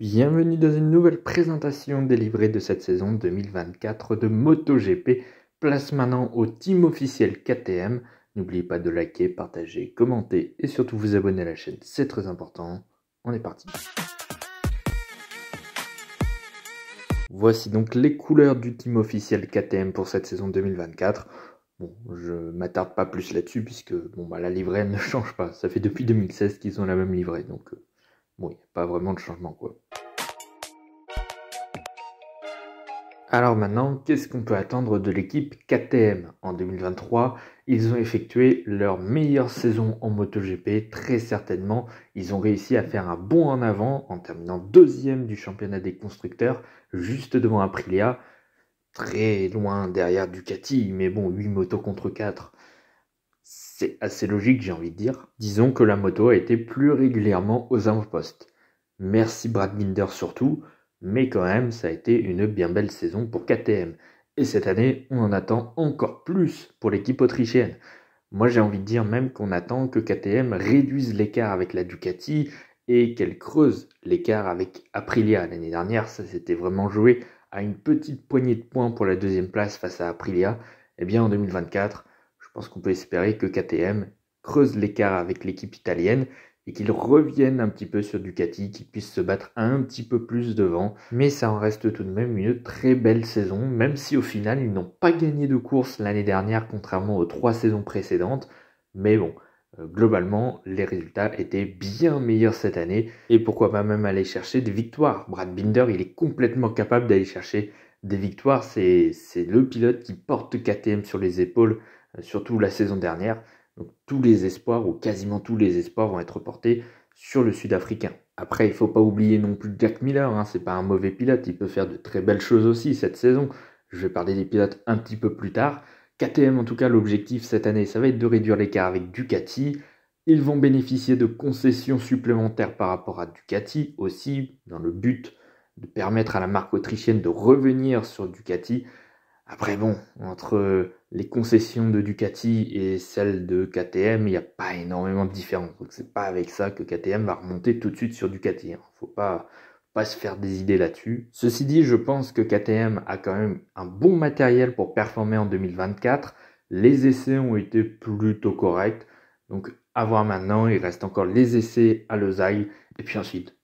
Bienvenue dans une nouvelle présentation des livrets de cette saison 2024 de MotoGP. Place maintenant au team officiel KTM. N'oubliez pas de liker, partager, commenter et surtout vous abonner à la chaîne, c'est très important. On est parti. Voici donc les couleurs du team officiel KTM pour cette saison 2024. Bon, je m'attarde pas plus là-dessus puisque la livrée ne change pas. Ça fait depuis 2016 qu'ils ont la même livrée, donc il n'y a pas vraiment de changement quoi. Alors maintenant, qu'est-ce qu'on peut attendre de l'équipe KTM? En 2023, ils ont effectué leur meilleure saison en MotoGP, très certainement. Ils ont réussi à faire un bond en avant en terminant deuxième du championnat des constructeurs, juste devant Aprilia, très loin derrière Ducati, mais bon, 8 motos contre 4. C'est assez logique, j'ai envie de dire. Disons que la moto a été plus régulièrement aux avant-postes. Merci Brad Binder surtout, mais quand même, ça a été une bien belle saison pour KTM. Et cette année, on en attend encore plus pour l'équipe autrichienne. Moi, j'ai envie de dire même qu'on attend que KTM réduise l'écart avec la Ducati et qu'elle creuse l'écart avec Aprilia. L'année dernière, ça s'était vraiment joué à une petite poignée de points pour la deuxième place face à Aprilia. Eh bien, en 2024, je pense qu'on peut espérer que KTM creuse l'écart avec l'équipe italienne et qu'ils reviennent un petit peu sur Ducati, qu'ils puissent se battre un petit peu plus devant. Mais ça en reste tout de même une très belle saison, même si au final ils n'ont pas gagné de course l'année dernière contrairement aux 3 saisons précédentes. Mais bon, globalement, les résultats étaient bien meilleurs cette année. Et pourquoi pas même aller chercher des victoires. Brad Binder, il est complètement capable d'aller chercher des victoires. C'est le pilote qui porte KTM sur les épaules, surtout la saison dernière. Donc tous les espoirs, ou quasiment tous les espoirs, vont être portés sur le Sud-Africain. Après, il ne faut pas oublier non plus Jack Miller, c'est pas un mauvais pilote, il peut faire de très belles choses aussi cette saison. Je vais parler des pilotes un petit peu plus tard. KTM, en tout cas, l'objectif cette année, ça va être de réduire l'écart avec Ducati. Ils vont bénéficier de concessions supplémentaires par rapport à Ducati aussi, dans le but de permettre à la marque autrichienne de revenir sur Ducati. Après bon, entre les concessions de Ducati et celles de KTM, il n'y a pas énormément de différence. Donc c'est pas avec ça que KTM va remonter tout de suite sur Ducati. Faut pas se faire des idées là-dessus. Ceci dit, je pense que KTM a quand même un bon matériel pour performer en 2024. Les essais ont été plutôt corrects. Donc à voir maintenant, il reste encore les essais à Losail. Et puis ensuite,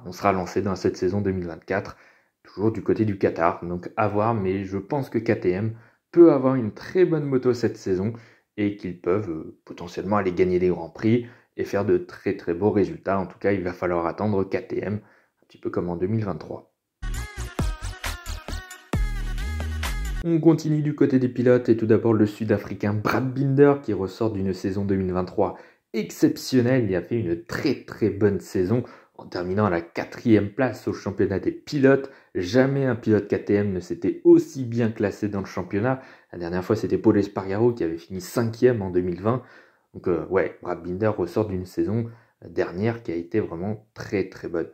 on sera lancé dans cette saison 2024. Toujours du côté du Qatar, donc à voir, mais je pense que KTM peut avoir une très bonne moto cette saison et qu'ils peuvent potentiellement aller gagner des grands prix et faire de très très beaux résultats. En tout cas, il va falloir attendre KTM, un petit peu comme en 2023. On continue du côté des pilotes et tout d'abord le Sud-Africain Brad Binder qui ressort d'une saison 2023 exceptionnelle. Il a fait une très très bonne saison en terminant à la 4e place au championnat des pilotes. Jamais un pilote KTM ne s'était aussi bien classé dans le championnat. La dernière fois, c'était Pol Espargaro qui avait fini 5e en 2020. Donc Brad Binder ressort d'une saison dernière qui a été vraiment très très bonne,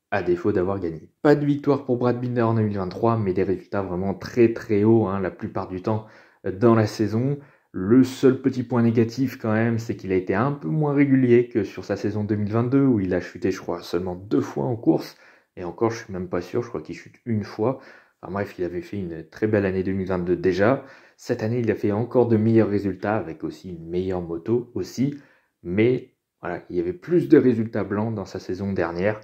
à défaut d'avoir gagné. Pas de victoire pour Brad Binder en 2023, mais des résultats vraiment très très hauts la plupart du temps dans la saison. Le seul petit point négatif quand même, c'est qu'il a été un peu moins régulier que sur sa saison 2022 où il a chuté, je crois, seulement 2 fois en course. Et encore, je suis même pas sûr, je crois qu'il chute une fois. Enfin bref, il avait fait une très belle année 2022 déjà. Cette année, il a fait encore de meilleurs résultats avec aussi une meilleure moto aussi. Mais voilà, il y avait plus de résultats blancs dans sa saison dernière.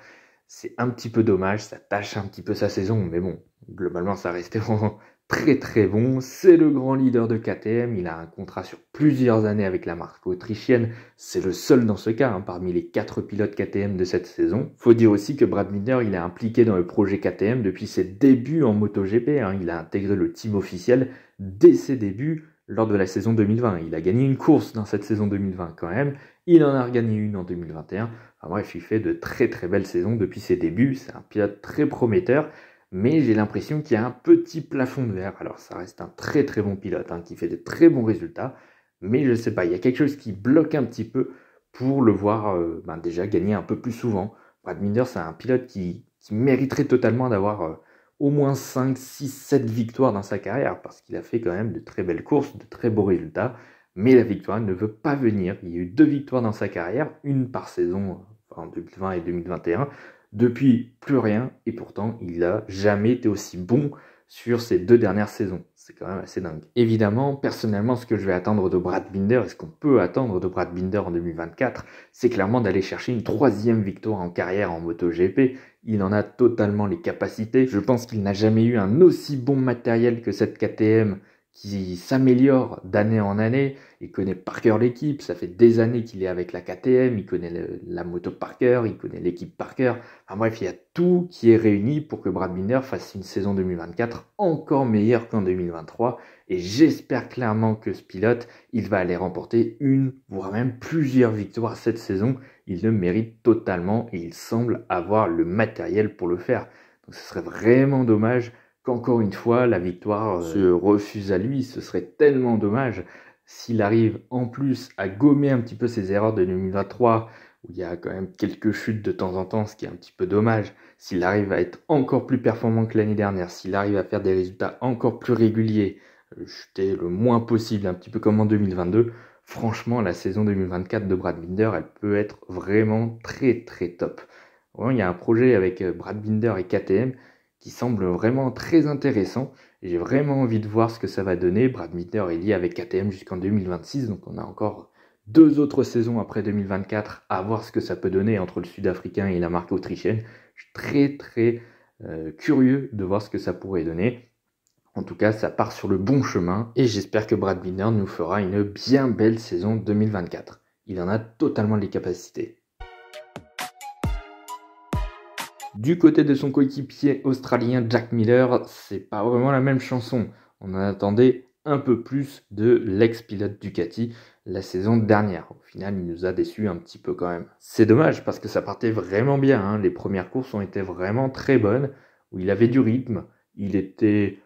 C'est un petit peu dommage, ça tâche un petit peu sa saison, mais bon, globalement, ça restait vraiment très très bon. C'est le grand leader de KTM, il a un contrat sur plusieurs années avec la marque autrichienne. C'est le seul dans ce cas, parmi les 4 pilotes KTM de cette saison. Faut dire aussi que Brad Binder, il est impliqué dans le projet KTM depuis ses débuts en MotoGP. Il a intégré le team officiel dès ses débuts lors de la saison 2020. Il a gagné une course dans cette saison 2020 quand même. Il en a regagné une en 2021. Enfin bref, il fait de très très belles saisons depuis ses débuts. C'est un pilote très prometteur. Mais j'ai l'impression qu'il y a un petit plafond de verre. Alors ça reste un très très bon pilote qui fait de très bons résultats. Mais je ne sais pas, il y a quelque chose qui bloque un petit peu pour le voir déjà gagner un peu plus souvent. Brad Binder, c'est un pilote qui mériterait totalement d'avoir au moins 5, 6, 7 victoires dans sa carrière. Parce qu'il a fait quand même de très belles courses, de très beaux résultats. Mais la victoire ne veut pas venir. Il y a eu 2 victoires dans sa carrière, une par saison en 2020 et 2021. Depuis, plus rien, et pourtant, il n'a jamais été aussi bon sur ces 2 dernières saisons. C'est quand même assez dingue. Évidemment, personnellement, ce que je vais attendre de Brad Binder, et ce qu'on peut attendre de Brad Binder en 2024, c'est clairement d'aller chercher une 3e victoire en carrière en MotoGP. Il en a totalement les capacités. Je pense qu'il n'a jamais eu un aussi bon matériel que cette KTM qui s'améliore d'année en année. Il connaît par cœur l'équipe, ça fait des années qu'il est avec la KTM, il connaît la moto par cœur, il connaît l'équipe par cœur. Enfin bref, il y a tout qui est réuni pour que Brad Binder fasse une saison 2024 encore meilleure qu'en 2023. Et j'espère clairement que ce pilote, il va aller remporter une, voire même plusieurs victoires cette saison. Il le mérite totalement et il semble avoir le matériel pour le faire. Donc ce serait vraiment dommage qu'encore une fois la victoire se refuse à lui. Ce serait tellement dommage s'il arrive en plus à gommer un petit peu ses erreurs de 2023, où il y a quand même quelques chutes de temps en temps, ce qui est un petit peu dommage, s'il arrive à être encore plus performant que l'année dernière, s'il arrive à faire des résultats encore plus réguliers, chuter le moins possible, un petit peu comme en 2022, franchement, la saison 2024 de Brad Binder, elle peut être vraiment très très top. Vraiment, il y a un projet avec Brad Binder et KTM qui semble vraiment très intéressant. Et j'ai vraiment envie de voir ce que ça va donner. Brad Binder est lié avec KTM jusqu'en 2026, donc on a encore 2 autres saisons après 2024 à voir ce que ça peut donner entre le Sud-Africain et la marque autrichienne. Je suis très très curieux de voir ce que ça pourrait donner. En tout cas, ça part sur le bon chemin et j'espère que Brad Binder nous fera une bien belle saison 2024. Il en a totalement les capacités. Du côté de son coéquipier australien Jack Miller, c'est pas vraiment la même chanson. On en attendait un peu plus de l'ex-pilote Ducati la saison dernière. Au final, il nous a déçus un petit peu quand même. C'est dommage parce que ça partait vraiment bien, hein. Les premières courses ont été vraiment très bonnes, où il avait du rythme, il était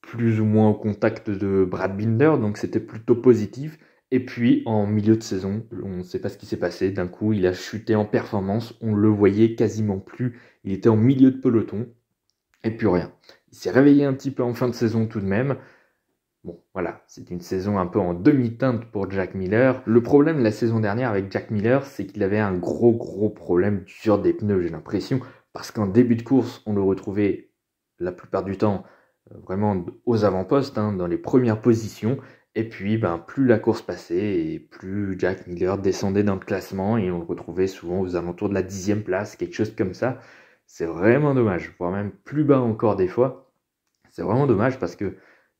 plus ou moins au contact de Brad Binder, donc c'était plutôt positif. Et puis, en milieu de saison, on ne sait pas ce qui s'est passé. D'un coup, il a chuté en performance. On le voyait quasiment plus. Il était en milieu de peloton. Et plus rien. Il s'est réveillé un petit peu en fin de saison tout de même. Bon, voilà, c'est une saison un peu en demi-teinte pour Jack Miller. Le problème de la saison dernière avec Jack Miller, c'est qu'il avait un gros problème sur des pneus, j'ai l'impression. Parce qu'en début de course, on le retrouvait la plupart du temps vraiment aux avant-postes, hein, dans les premières positions. Et puis, plus la course passait et plus Jack Miller descendait dans le classement et on le retrouvait souvent aux alentours de la 10e place, quelque chose comme ça. C'est vraiment dommage, voire même plus bas encore des fois. C'est vraiment dommage parce que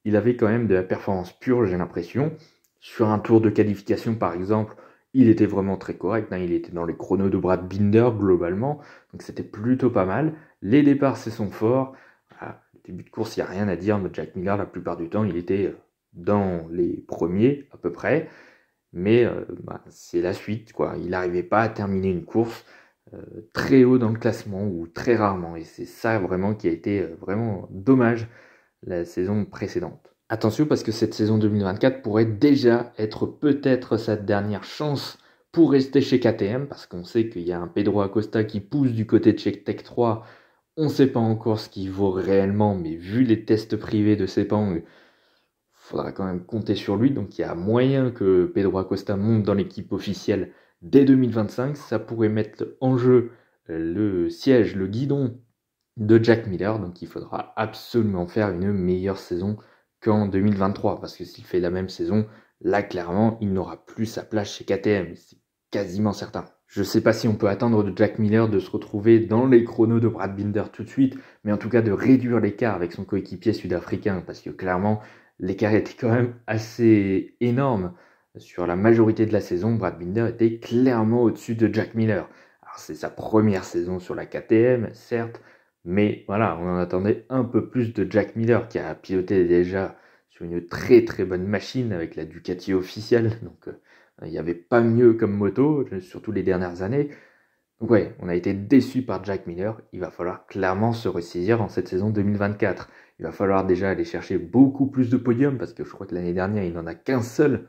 il avait quand même de la performance pure, j'ai l'impression. Sur un tour de qualification, par exemple, il était vraiment très correct, hein. Il était dans les chronos de Brad Binder globalement, donc c'était plutôt pas mal. Les départs, c'est son fort. Voilà. Début de course, il n'y a rien à dire. Mais Jack Miller, la plupart du temps, il était dans les premiers à peu près. Mais c'est la suite, quoi. Il n'arrivait pas à terminer une course très haut dans le classement ou très rarement. Et c'est ça vraiment qui a été vraiment dommage la saison précédente. Attention parce que cette saison 2024 pourrait déjà être peut-être sa dernière chance pour rester chez KTM, parce qu'on sait qu'il y a un Pedro Acosta qui pousse du côté de chez Tech 3. On ne sait pas encore ce qu'il vaut réellement, mais vu les tests privés de Sepang, il faudra quand même compter sur lui. Donc il y a moyen que Pedro Acosta monte dans l'équipe officielle dès 2025. Ça pourrait mettre en jeu le siège, le guidon de Jack Miller. Donc il faudra absolument faire une meilleure saison qu'en 2023. Parce que s'il fait la même saison, là clairement, il n'aura plus sa place chez KTM. C'est quasiment certain. Je ne sais pas si on peut attendre de Jack Miller de se retrouver dans les chronos de Brad Binder tout de suite, mais en tout cas de réduire l'écart avec son coéquipier sud-africain, parce que clairement, l'écart était quand même assez énorme. Sur la majorité de la saison, Brad Binder était clairement au-dessus de Jack Miller. Alors c'est sa première saison sur la KTM, certes, mais voilà, on en attendait un peu plus de Jack Miller, qui a piloté déjà sur une très bonne machine avec la Ducati officielle, donc il n'y avait pas mieux comme moto, surtout les dernières années. Donc ouais, on a été déçus par Jack Miller. Il va falloir clairement se ressaisir en cette saison 2024. Il va falloir déjà aller chercher beaucoup plus de podiums, parce que je crois que l'année dernière, il n'en a qu'un seul.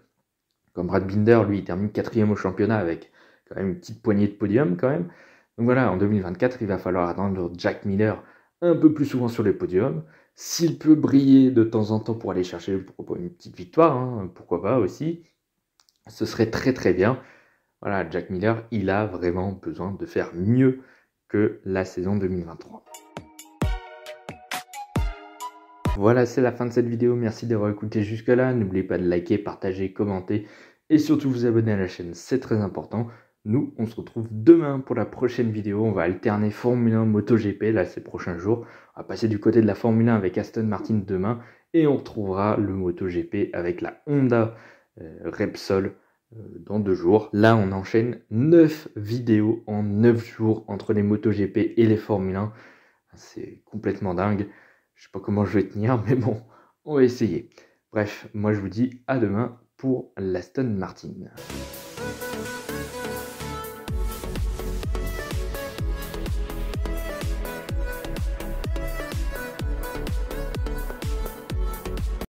Comme Brad Binder, lui, il termine 4e au championnat avec quand même une petite poignée de podiums quand même. Donc voilà, en 2024, il va falloir attendre Jack Miller un peu plus souvent sur les podiums. S'il peut briller de temps en temps pour aller chercher une petite victoire, hein, pourquoi pas aussi, ce serait très bien. Voilà, Jack Miller, il a vraiment besoin de faire mieux que la saison 2023. Voilà, c'est la fin de cette vidéo. Merci d'avoir écouté jusque-là. N'oubliez pas de liker, partager, commenter et surtout vous abonner à la chaîne, c'est très important. Nous, on se retrouve demain pour la prochaine vidéo. On va alterner Formule 1, MotoGP, là, ces prochains jours. On va passer du côté de la Formule 1 avec Aston Martin demain et on retrouvera le MotoGP avec la Honda Repsol dans 2 jours. Là, on enchaîne 9 vidéos en 9 jours entre les MotoGP et les Formule 1. C'est complètement dingue. Je sais pas comment je vais tenir, mais bon, on va essayer. Bref, moi je vous dis à demain pour l'Aston Martin.